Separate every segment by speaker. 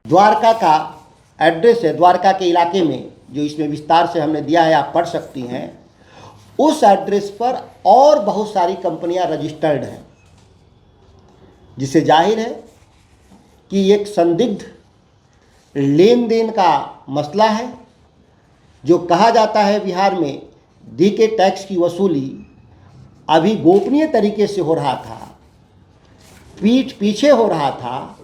Speaker 1: द्वारका का एड्रेस है, द्वारका के इलाके में, जो इसमें विस्तार से हमने दिया है, आप पढ़ सकती हैं। उस एड्रेस पर और बहुत सारी कंपनियां रजिस्टर्ड हैं, जिससे जाहिर है कि एक संदिग्ध लेन देन का मसला है। जो कहा जाता है बिहार में दी के टैक्स की वसूली अभी गोपनीय तरीके से हो रहा था, पीठ पीछे हो रहा था,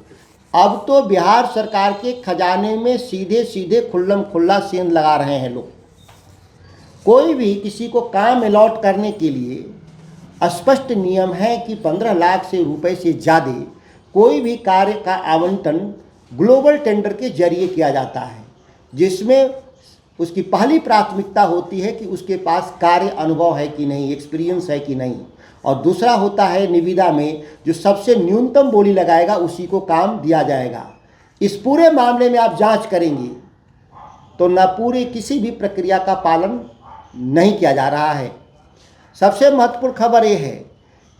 Speaker 1: अब तो बिहार सरकार के खजाने में सीधे सीधे खुल्लम खुल्ला सेंध लगा रहे हैं लोग। कोई भी किसी को काम अलॉट करने के लिए स्पष्ट नियम है कि 15 लाख से रुपए से ज़्यादा कोई भी कार्य का आवंटन ग्लोबल टेंडर के जरिए किया जाता है, जिसमें उसकी पहली प्राथमिकता होती है कि उसके पास कार्य अनुभव है कि नहीं, एक्सपीरियंस है कि नहीं, और दूसरा होता है निविदा में जो सबसे न्यूनतम बोली लगाएगा उसी को काम दिया जाएगा। इस पूरे मामले में आप जांच करेंगे तो न पूरी किसी भी प्रक्रिया का पालन नहीं किया जा रहा है। सबसे महत्वपूर्ण खबर यह है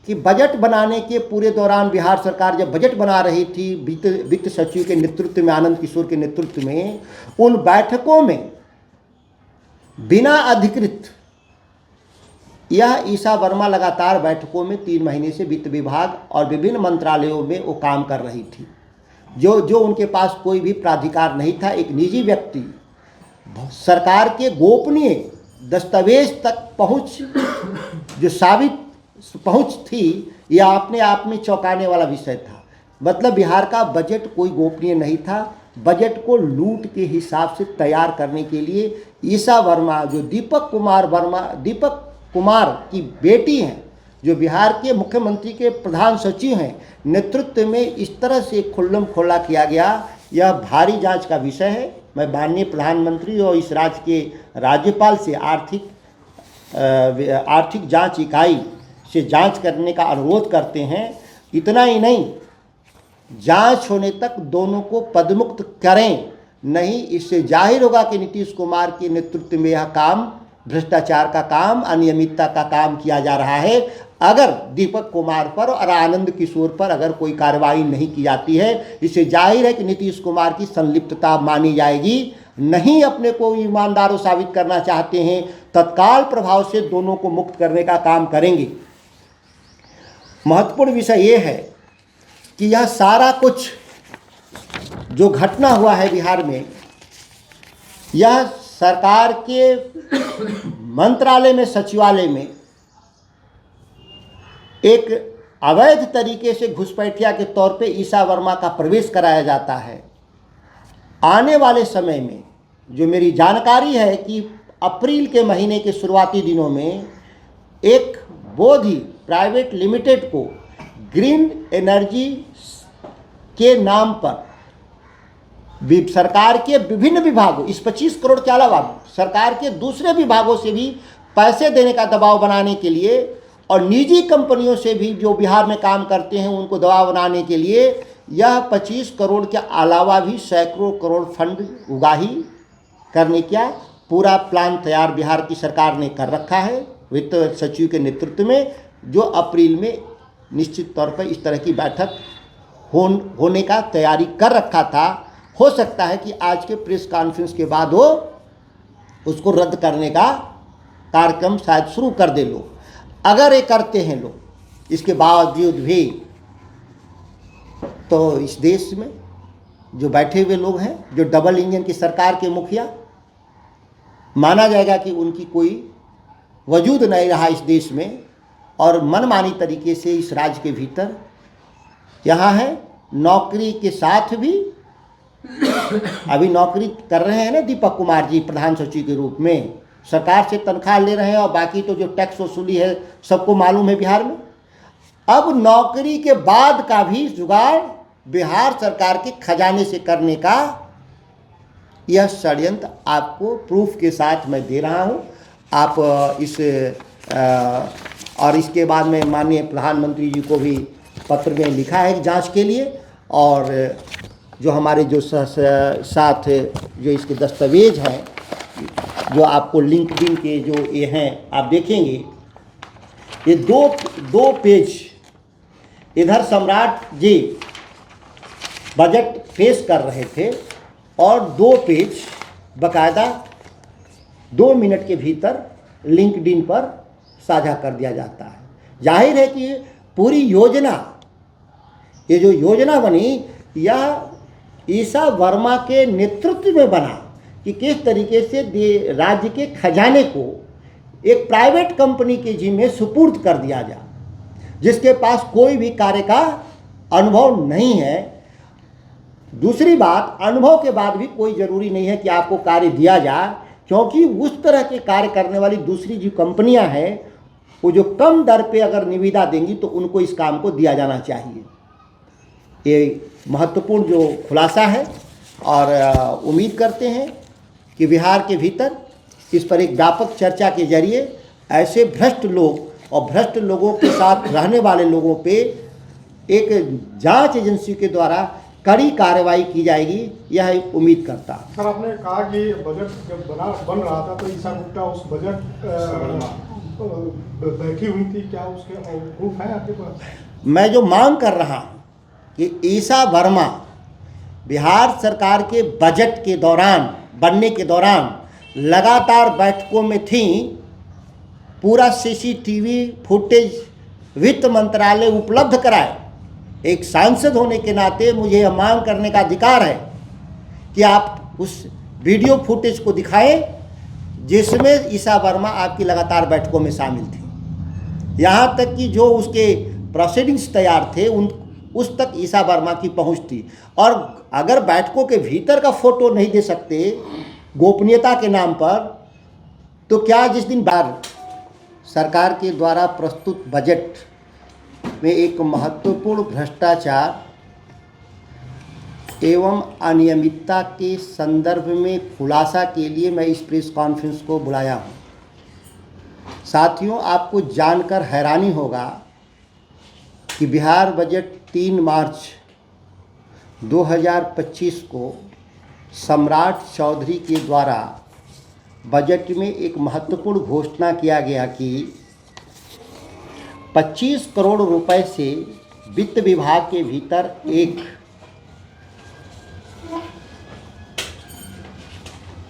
Speaker 1: कि बजट बनाने के पूरे दौरान बिहार सरकार जब बजट बना रही थी वित्त सचिव के नेतृत्व में, आनंद किशोर के नेतृत्व में, उन बैठकों में बिना अधिकृत यह ईशा वर्मा लगातार बैठकों में 3 महीने से वित्त विभाग और विभिन्न मंत्रालयों में वो काम कर रही थी, जो उनके पास कोई भी प्राधिकार नहीं था। एक निजी व्यक्ति सरकार के गोपनीय दस्तावेज तक पहुंच, जो साबित पहुंच थी, यह अपने आप में चौंकाने वाला विषय था। मतलब बिहार का बजट कोई गोपनीय नहीं था। बजट को लूट के हिसाब से तैयार करने के लिए ईशा वर्मा, जो दीपक कुमार की बेटी हैं, जो बिहार के मुख्यमंत्री के प्रधान सचिव हैं, नेतृत्व में इस तरह से खुल्लम खुल्ला किया गया, यह भारी जांच का विषय है। मैं माननीय प्रधानमंत्री और इस राज्य के राज्यपाल से आर्थिक जांच इकाई से जांच करने का अनुरोध करते हैं। इतना ही नहीं, जांच होने तक दोनों को पदमुक्त करें, नहीं इससे जाहिर होगा कि नीतीश कुमार के नेतृत्व में यह काम, भ्रष्टाचार का काम, अनियमितता का काम किया जा रहा है। अगर दीपक कुमार पर और आनंद किशोर पर अगर कोई कार्रवाई नहीं की जाती है, इससे जाहिर है कि नीतीश कुमार की संलिप्तता मानी जाएगी। नहीं अपने को ईमानदार साबित करना चाहते हैं, तत्काल प्रभाव से दोनों को मुक्त करने का काम करेंगे। महत्वपूर्ण विषय ये है कि यह सारा कुछ जो घटना हुआ है बिहार में, यह सरकार के मंत्रालय में, सचिवालय में एक अवैध तरीके से घुसपैठिया के तौर पे ईशा वर्मा का प्रवेश कराया जाता है। आने वाले समय में जो मेरी जानकारी है कि अप्रैल के महीने के शुरुआती दिनों में एक बोधि प्राइवेट लिमिटेड को ग्रीन एनर्जी के नाम पर सरकार के विभिन्न विभागों, इस 25 करोड़ के अलावा सरकार के दूसरे विभागों से भी पैसे देने का दबाव बनाने के लिए, और निजी कंपनियों से भी जो बिहार में काम करते हैं उनको दबाव बनाने के लिए, यह 25 करोड़ के अलावा भी सैकड़ों करोड़ फंड उगाही करने का पूरा प्लान तैयार बिहार की सरकार ने कर रखा है वित्त सचिव के नेतृत्व में, जो अप्रैल में निश्चित तौर पर इस तरह की बैठक होने का तैयारी कर रखा था। हो सकता है कि आज के प्रेस कॉन्फ्रेंस के बाद वो उसको रद्द करने का कार्यक्रम शायद शुरू कर दे लोग। अगर ये करते हैं लोग इसके बावजूद भी, तो इस देश में जो बैठे हुए लोग हैं, जो डबल इंजन की सरकार के मुखिया, माना जाएगा कि उनकी कोई वजूद नहीं रहा इस देश में, और मनमानी तरीके से इस राज्य के भीतर यहाँ है। नौकरी के साथ भी अभी नौकरी कर रहे हैं ना दीपक कुमार जी प्रधान सचिव के रूप में, सरकार से तनख्वाह ले रहे हैं, और बाकी तो जो टैक्स वसूली है सबको मालूम है बिहार में। अब नौकरी के बाद का भी जुगाड़ बिहार सरकार के खजाने से करने का यह षड्यंत्र आपको प्रूफ के साथ मैं दे रहा हूँ। आप और इसके बाद में माननीय प्रधानमंत्री जी को भी पत्र में लिखा है जांच के लिए, और जो हमारे जो साथ जो इसके दस्तावेज हैं, जो आपको लिंक्डइन के जो ये हैं आप देखेंगे, ये दो पेज, इधर सम्राट जी बजट पेश कर रहे थे और 2 पेज बाकायदा 2 मिनट के भीतर लिंक्डइन पर साझा कर दिया जाता है। जाहिर है कि पूरी योजना, ये जो योजना बनी, यह ईसा वर्मा के नेतृत्व में बना कि किस तरीके से राज्य के खजाने को एक प्राइवेट कंपनी के जिम्मे सुपुर्द कर दिया जाए, जिसके पास कोई भी कार्य का अनुभव नहीं है। दूसरी बात, अनुभव के बाद भी कोई ज़रूरी नहीं है कि आपको कार्य दिया जाए, क्योंकि उस तरह के कार्य करने वाली दूसरी जो कंपनियां हैं, वो जो कम दर पे अगर निविदा देंगी तो उनको इस काम को दिया जाना चाहिए। ये महत्वपूर्ण जो खुलासा है और उम्मीद करते हैं कि बिहार के भीतर इस पर एक व्यापक चर्चा के जरिए ऐसे भ्रष्ट लोग और भ्रष्ट लोगों के साथ रहने वाले लोगों पे एक जांच एजेंसी के द्वारा कड़ी कार्रवाई की जाएगी, यह उम्मीद करता।
Speaker 2: सर, आपने कहा कि बजट जब बन रहा था तो ईसा गुप्ता उस बजट बैठी हुई थी, क्या उसके प्रूफ है आपके पास?
Speaker 1: मैं जो मांग कर रहा हूँ कि ईसा वर्मा बिहार सरकार के बजट के दौरान, बनने के दौरान लगातार बैठकों में थी। पूरा सीसीटीवी फुटेज वित्त मंत्रालय उपलब्ध कराए। एक सांसद होने के नाते मुझे यह मांग करने का अधिकार है कि आप उस वीडियो फुटेज को दिखाएं जिसमें ईसा वर्मा आपकी लगातार बैठकों में शामिल थे। यहाँ तक कि जो उसके प्रोसीडिंग्स तैयार थे उस तक ईसा वर्मा की पहुँच थी। और अगर बैठकों के भीतर का फोटो नहीं दे सकते गोपनीयता के नाम पर, तो क्या जिस दिन बार सरकार के द्वारा प्रस्तुत बजट में एक महत्वपूर्ण भ्रष्टाचार एवं अनियमितता के संदर्भ में खुलासा के लिए मैं इस प्रेस कॉन्फ्रेंस को बुलाया हूँ। साथियों, आपको जानकर हैरानी होगा कि बिहार बजट 3 मार्च 2025 को सम्राट चौधरी के द्वारा बजट में एक महत्वपूर्ण घोषणा किया गया कि 25 करोड़ रुपए से वित्त विभाग के भीतर एक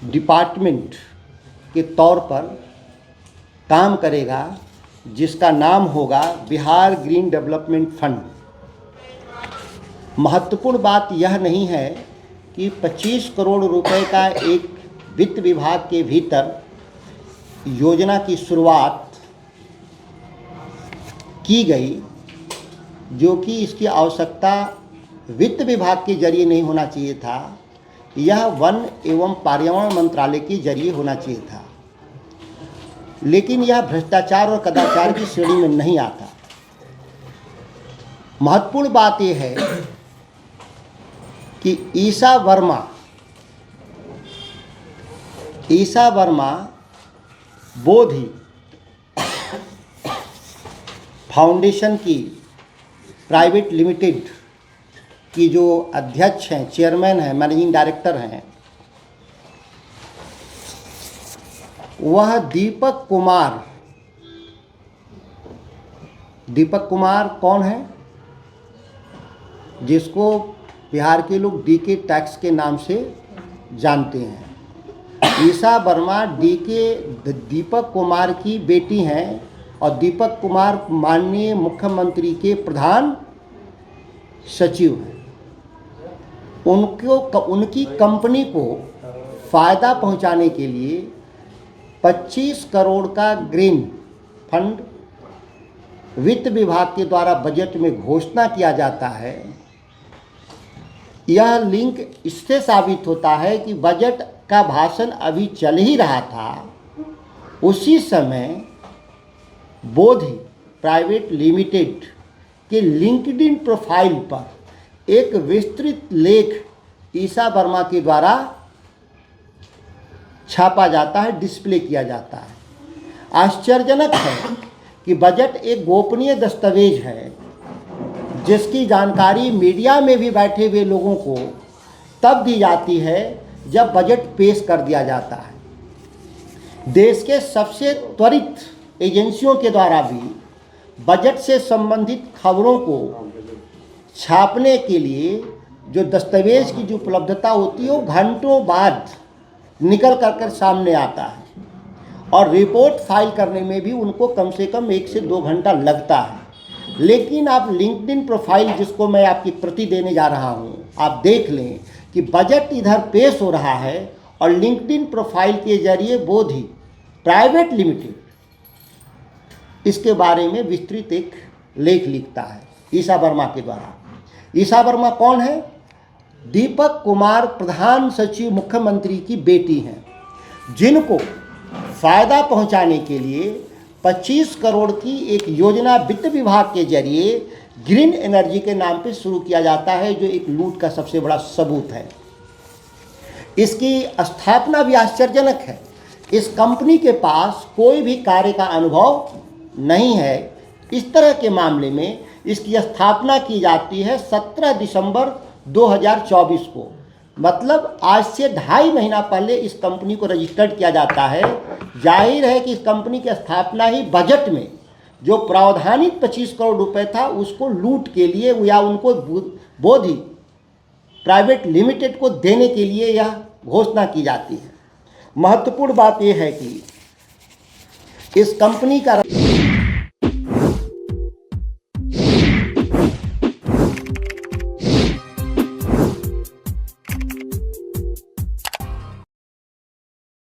Speaker 1: डिपार्टमेंट के तौर पर काम करेगा, जिसका नाम होगा बिहार ग्रीन डेवलपमेंट फंड। महत्वपूर्ण बात यह नहीं है कि 25 करोड़ रुपए का एक वित्त विभाग के भीतर योजना की शुरुआत की गई, जो कि इसकी आवश्यकता वित्त विभाग के जरिए नहीं होना चाहिए था, यह वन एवं पर्यावरण मंत्रालय के जरिए होना चाहिए था। लेकिन यह भ्रष्टाचार और कदाचार की श्रेणी में नहीं आता। महत्वपूर्ण बात यह है कि ईसा वर्मा बोधि फाउंडेशन की प्राइवेट लिमिटेड की जो अध्यक्ष हैं, चेयरमैन हैं, मैनेजिंग डायरेक्टर हैं, वह दीपक कुमार कौन है, जिसको बिहार के लोग डीके टैक्स के नाम से जानते हैं। ईसा वर्मा दीपक कुमार की बेटी हैं और दीपक कुमार माननीय मुख्यमंत्री के प्रधान सचिव हैं। उनकी कंपनी को फ़ायदा पहुंचाने के लिए 25 करोड़ का ग्रीन फंड वित्त विभाग के द्वारा बजट में घोषणा किया जाता है। यह लिंक इससे साबित होता है कि बजट का भाषण अभी चल ही रहा था, उसी समय बोधि प्राइवेट लिमिटेड के लिंक्डइन प्रोफाइल पर एक विस्तृत लेख ईसा वर्मा के द्वारा छापा जाता है, डिस्प्ले किया जाता है। आश्चर्यजनक है कि बजट एक गोपनीय दस्तावेज है, जिसकी जानकारी मीडिया में भी बैठे हुए लोगों को तब दी जाती है जब बजट पेश कर दिया जाता है। देश के सबसे त्वरित एजेंसियों के द्वारा भी बजट से संबंधित खबरों को छापने के लिए जो दस्तावेज की जो उपलब्धता होती है वो घंटों बाद निकल कर सामने आता है, और रिपोर्ट फाइल करने में भी उनको कम से कम 1 से 2 घंटा लगता है। लेकिन आप लिंक्डइन प्रोफाइल, जिसको मैं आपकी प्रति देने जा रहा हूँ, आप देख लें कि बजट इधर पेश हो रहा है और लिंक्डइन प्रोफाइल के जरिए बोधि प्राइवेट लिमिटेड इसके बारे में विस्तृत एक लेख लिखता है ईशा वर्मा के द्वारा। ईशा वर्मा कौन है? दीपक कुमार प्रधान सचिव मुख्यमंत्री की बेटी हैं, जिनको फ़ायदा पहुंचाने के लिए 25 करोड़ की एक योजना वित्त विभाग के जरिए ग्रीन एनर्जी के नाम पे शुरू किया जाता है, जो एक लूट का सबसे बड़ा सबूत है। इसकी स्थापना भी आश्चर्यजनक है। इस कंपनी के पास कोई भी कार्य का अनुभव नहीं है। इस तरह के मामले में इसकी स्थापना की जाती है 17 दिसंबर 2024 को, मतलब आज से 2.5 महीना पहले इस कंपनी को रजिस्टर्ड किया जाता है। जाहिर है कि इस कंपनी की स्थापना ही बजट में जो प्रावधानित 25 करोड़ रुपए था उसको लूट के लिए या उनको बोधि प्राइवेट लिमिटेड को देने के लिए यह घोषणा की जाती है। महत्वपूर्ण बात यह है कि इस कंपनी का